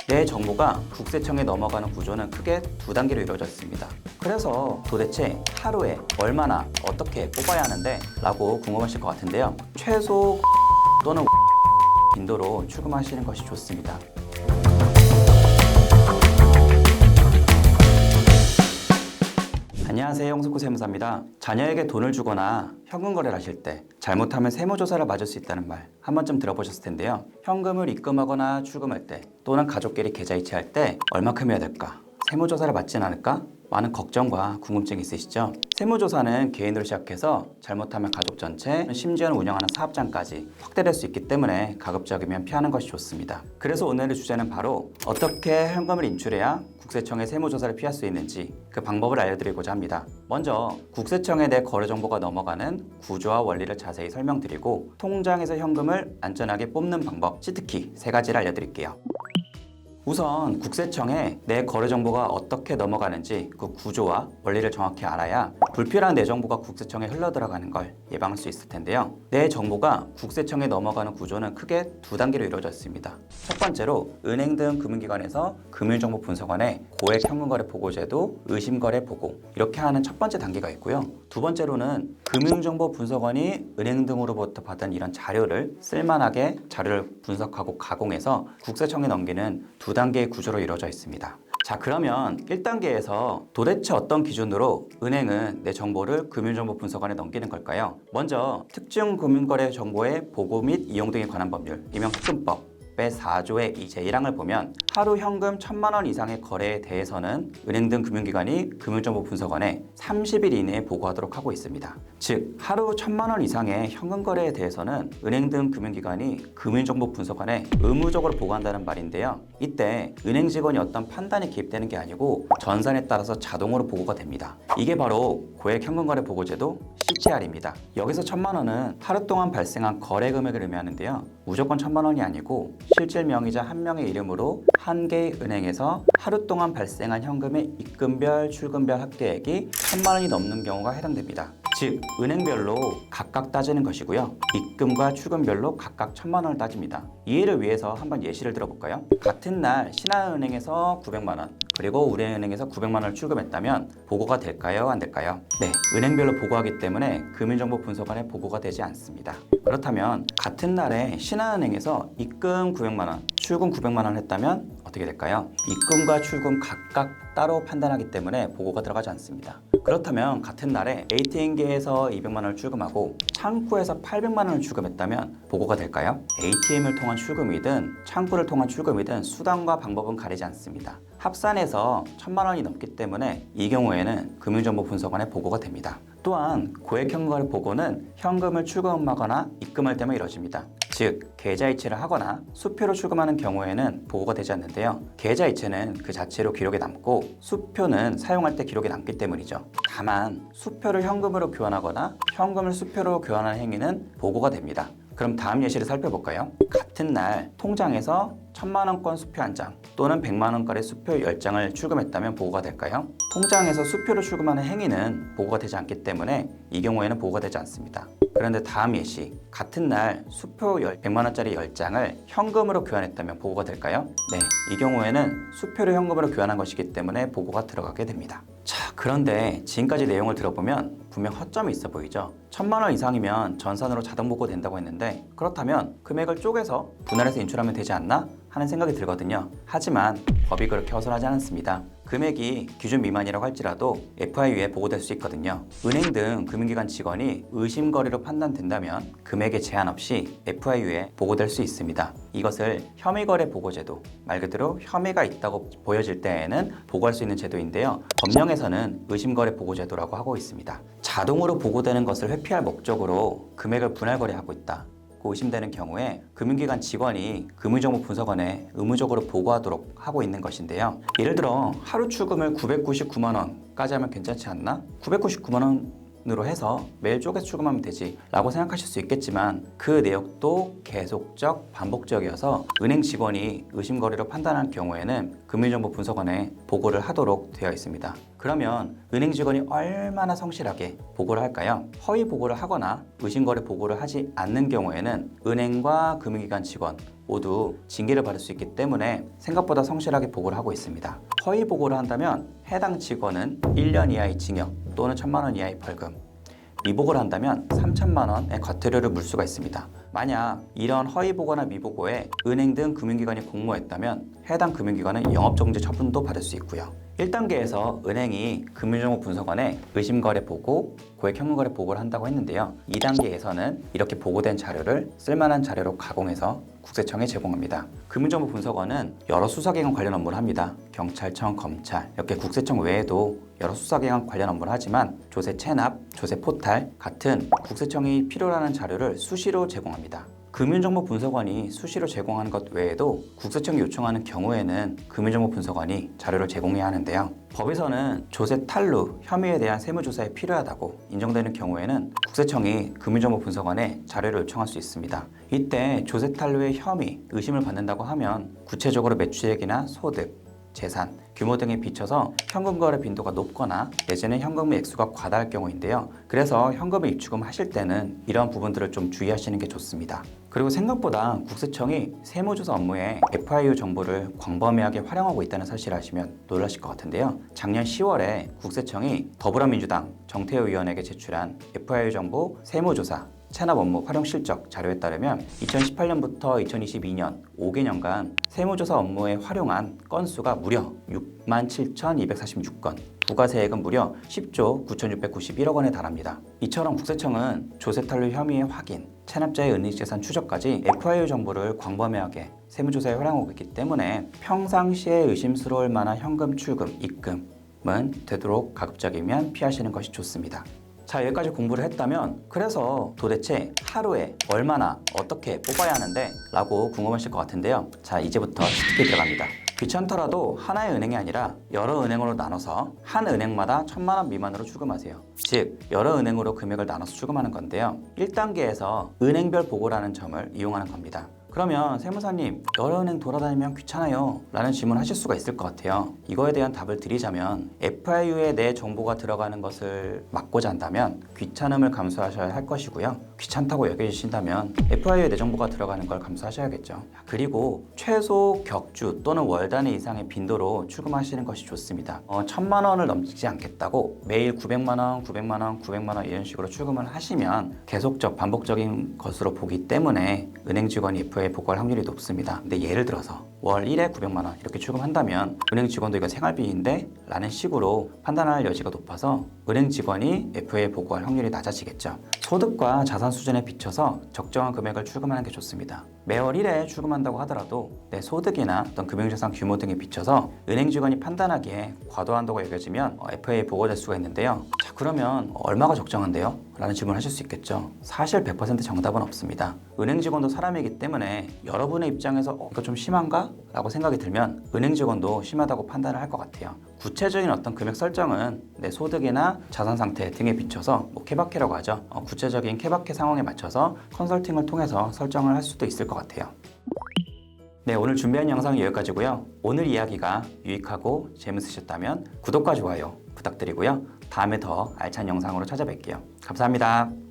내 정보가 국세청에 넘어가는 구조는 크게 두 단계로 이루어져 있습니다. 그래서 도대체 하루에 얼마나 어떻게 뽑아야 하는데 라고 궁금하실 것 같은데요. 최소 또는 빈도로 출금하시는 것이 좋습니다. 안녕하세요, 홍석구 세무사입니다. 자녀에게 돈을 주거나 현금 거래를 하실 때 잘못하면 세무조사를 맞을 수 있다는 말 한 번쯤 들어보셨을 텐데요. 현금을 입금하거나 출금할 때 또는 가족끼리 계좌 이체할 때 얼마큼 해야 될까? 세무조사를 받진 않을까? 많은 걱정과 궁금증이 있으시죠? 세무조사는 개인으로 시작해서 잘못하면 가족 전체, 심지어는 운영하는 사업장까지 확대될 수 있기 때문에 가급적이면 피하는 것이 좋습니다. 그래서 오늘의 주제는 바로 어떻게 현금을 인출해야 국세청의 세무조사를 피할 수 있는지 그 방법을 알려드리고자 합니다. 먼저 국세청에 내 거래 정보가 넘어가는 구조와 원리를 자세히 설명드리고 통장에서 현금을 안전하게 뽑는 방법, 치트키 3가지를 알려드릴게요. 우선 국세청에 내 거래 정보가 어떻게 넘어가는지 그 구조와 원리를 정확히 알아야 불필요한 내 정보가 국세청에 흘러들어가는 걸 예방할 수 있을 텐데요. 내 정보가 국세청에 넘어가는 구조는 크게 두 단계로 이루어져 있습니다. 첫 번째로 은행 등 금융기관에서 금융정보분석원에 고액 현금거래 보고제도, 의심거래 보고 이렇게 하는 첫 번째 단계가 있고요. 두 번째로는 금융정보분석원이 은행 등으로부터 받은 이런 자료를 쓸만하게 자료를 분석하고 가공해서 국세청에 넘기는 두 단계의 구조로 이루어져 있습니다. 자, 그러면 1단계에서 도대체 어떤 기준으로 은행은 내 정보를 금융정보분석원에 넘기는 걸까요? 먼저 특정 금융거래 정보의 보고 및 이용 등에 관한 법률, 일명 특금법 제4조의 제1항을 보면 하루 현금 1,000만 원 이상의 거래에 대해서는 은행 등 금융기관이 금융정보분석원에 30일 이내에 보고하도록 하고 있습니다. 즉 하루 1,000만 원 이상의 현금 거래에 대해서는 은행 등 금융기관이 금융정보분석원에 의무적으로 보고한다는 말인데요. 이때 은행 직원이 어떤 판단이 개입되는 게 아니고 전산에 따라서 자동으로 보고가 됩니다. 이게 바로 고액 현금거래 보고제도 CTR입니다. 여기서 1,000만 원은 하루 동안 발생한 거래 금액을 의미하는데요. 무조건 1,000만 원이 아니고 실질 명의자 한 명의 이름으로 한 개의 은행에서 하루 동안 발생한 현금의 입금별, 출금별 합계액이 1,000만 원이 넘는 경우가 해당됩니다. 즉 은행별로 각각 따지는 것이고요. 입금과 출금별로 각각 1,000만 원을 따집니다. 이해를 위해서 한번 예시를 들어볼까요? 같은 날 신한은행에서 900만 원 그리고 우리은행에서 900만 원을 출금했다면 보고가 될까요? 안 될까요? 네, 은행별로 보고하기 때문에 금융정보분석원에 보고가 되지 않습니다. 그렇다면 같은 날에 신한은행에서 입금 900만 원, 출금 900만 원 했다면 어떻게 될까요? 입금과 출금 각각 따로 판단하기 때문에 보고가 들어가지 않습니다. 그렇다면 같은 날에 ATM기에서 200만 원을 출금하고 창구에서 800만 원을 출금했다면 보고가 될까요? ATM을 통한 출금이든 창구를 통한 출금이든 수단과 방법은 가리지 않습니다. 합산해서 1,000만 원이 넘기 때문에 이 경우에는 금융정보분석원에 보고가 됩니다. 또한 고액 현금거래 보고는 현금을 출금하거나 입금할 때만 이루어집니다. 즉 계좌 이체를 하거나 수표로 출금하는 경우에는 보고가 되지 않는데요. 계좌 이체는 그 자체로 기록에 남고 수표는 사용할 때 기록에 남기 때문이죠. 다만 수표를 현금으로 교환하거나 현금을 수표로 교환하는 행위는 보고가 됩니다. 그럼 다음 예시를 살펴볼까요? 같은 날 통장에서 1,000만 원권 수표 한 장 또는 100만 원권의 수표 10장을 출금했다면 보고가 될까요? 통장에서 수표로 출금하는 행위는 보고가 되지 않기 때문에 이 경우에는 보고가 되지 않습니다. 그런데 다음 예시, 같은 날 수표 100만 원짜리 10장을 현금으로 교환했다면 보고가 될까요? 네, 이 경우에는 수표를 현금으로 교환한 것이기 때문에 보고가 들어가게 됩니다. 자, 그런데 지금까지 내용을 들어보면 분명 허점이 있어 보이죠? 1,000만 원 이상이면 전산으로 자동 보고된다고 했는데 그렇다면 금액을 쪼개서 분할해서 인출하면 되지 않나? 하는 생각이 들거든요. 하지만 법이 그렇게 허술하지 않습니다. 금액이 기준 미만이라고 할지라도 FIU에 보고될 수 있거든요. 은행 등 금융기관 직원이 의심거래로 판단된다면 금액에 제한 없이 FIU에 보고될 수 있습니다. 이것을 혐의거래 보고제도, 말 그대로 혐의가 있다고 보여질 때에는 보고할 수 있는 제도인데요. 법령에서는 의심거래 보고제도라고 하고 있습니다. 자동으로 보고되는 것을 회피할 목적으로 금액을 분할거래하고 있다 의심되는 경우에 금융기관 직원이 금융정보분석원에 의무적으로 보고하도록 하고 있는 것인데요. 예를 들어 하루 출금을 999만 원까지 하면 괜찮지 않나? 999만 원으로 해서 매일 쪼개서 출금하면 되지 라고 생각하실 수 있겠지만 그 내역도 계속적, 반복적이어서 은행 직원이 의심거래로 판단한 경우에는 금융정보분석원에 보고를 하도록 되어 있습니다. 그러면 은행 직원이 얼마나 성실하게 보고를 할까요? 허위 보고를 하거나 의심거래 보고를 하지 않는 경우에는 은행과 금융기관 직원 모두 징계를 받을 수 있기 때문에 생각보다 성실하게 보고를 하고 있습니다. 허위 보고를 한다면 해당 직원은 1년 이하의 징역 또는 1,000만 원 이하의 벌금, 미보고를 한다면 3천만 원의 과태료를 물 수가 있습니다. 만약 이런 허위 보고나 미보고에 은행 등 금융기관이 공모했다면 해당 금융기관은 영업정지 처분도 받을 수 있고요. 1단계에서 은행이 금융정보분석원에 의심거래 보고, 고액현금거래 보고를 한다고 했는데요. 2단계에서는 이렇게 보고된 자료를 쓸만한 자료로 가공해서 국세청에 제공합니다. 금융정보분석원은 여러 수사기관 관련 업무를 합니다. 경찰청, 검찰, 이렇게 국세청 외에도 여러 수사기관 관련 업무를 하지만 조세 체납, 조세 포탈 같은 국세청이 필요로 하는 자료를 수시로 제공합니다. 금융정보분석원이 수시로 제공하는 것 외에도 국세청이 요청하는 경우에는 금융정보분석원이 자료를 제공해야 하는데요. 법에서는 조세 탈루 혐의에 대한 세무조사에 필요하다고 인정되는 경우에는 국세청이 금융정보분석원에 자료를 요청할 수 있습니다. 이때 조세 탈루의 혐의, 의심을 받는다고 하면 구체적으로 매출액이나 소득, 재산, 규모 등에 비춰서 현금 거래 빈도가 높거나 내지는 현금의 액수가 과다할 경우인데요. 그래서 현금을 입출금하실 때는 이러한 부분들을 좀 주의하시는 게 좋습니다. 그리고 생각보다 국세청이 세무조사 업무에 FIU 정보를 광범위하게 활용하고 있다는 사실을 아시면 놀라실 것 같은데요. 작년 10월에 국세청이 더불어민주당 정태호 의원에게 제출한 FIU 정보 세무조사 체납 업무 활용 실적 자료에 따르면 2018년부터 2022년 5개년간 세무조사 업무에 활용한 건수가 무려 67,246건, 부가세액은 무려 10조 9,691억 원에 달합니다. 이처럼 국세청은 조세 탈루 혐의의 확인, 체납자의 은닉재산 추적까지 FIU 정보를 광범위하게 세무조사에 활용하고 있기 때문에 평상시에 의심스러울 만한 현금 출금, 입금은 되도록 가급적이면 피하시는 것이 좋습니다. 자, 여기까지 공부를 했다면 그래서 도대체 하루에 얼마나 어떻게 뽑아야 하는데? 라고 궁금하실 것 같은데요. 자, 이제부터 쉽게 들어갑니다. 귀찮더라도 하나의 은행이 아니라 여러 은행으로 나눠서 한 은행마다 1,000만 원 미만으로 출금하세요. 즉, 여러 은행으로 금액을 나눠서 출금하는 건데요. 1단계에서 은행별 보고라는 점을 이용하는 겁니다. 그러면 세무사님, 여러 은행 돌아다니면 귀찮아요 라는 질문 하실 수가 있을 것 같아요. 이거에 대한 답을 드리자면 FIU에 내 정보가 들어가는 것을 막고자 한다면 귀찮음을 감수하셔야 할 것이고요. 귀찮다고 여겨지신다면 FIU에 내 정보가 들어가는 걸 감수하셔야겠죠. 그리고 최소 격주 또는 월 단위 이상의 빈도로 출금하시는 것이 좋습니다. 1,000만 원을 넘지 않겠다고 매일 900만 원, 900만 원, 900만 원 이런 식으로 출금을 하시면 계속적 반복적인 것으로 보기 때문에 은행 직원이 FIU에 보고할 확률이 높습니다. 근데 예를 들어서 월 1회 900만 원 이렇게 출금한다면 은행 직원도 이거 생활비인데? 라는 식으로 판단할 여지가 높아서 은행 직원이 FIU에 보고할 확률이 낮아지겠죠. 소득과 자산 수준에 비춰서 적정한 금액을 출금하는 게 좋습니다. 매월 1회 출금한다고 하더라도 내 소득이나 어떤 금융자산 규모 등에 비춰서 은행 직원이 판단하기에 과도한다고 여겨지면 FIU에 보고될 수가 있는데요. 자, 그러면 얼마가 적정한데요? 라는 질문을 하실 수 있겠죠. 사실 100% 정답은 없습니다. 은행 직원도 사람이기 때문에 여러분의 입장에서 이거 좀 심한가? 라고 생각이 들면 은행 직원도 심하다고 판단을 할 것 같아요. 구체적인 어떤 금액 설정은 내 소득이나 자산 상태 등에 비춰서 케바케라고 하죠. 구체적인 케바케 상황에 맞춰서 컨설팅을 통해서 설정을 할 수도 있을 것 같아요. 네, 오늘 준비한 영상은 여기까지고요. 오늘 이야기가 유익하고 재밌으셨다면 구독과 좋아요 부탁드리고요. 다음에 더 알찬 영상으로 찾아뵐게요. 감사합니다.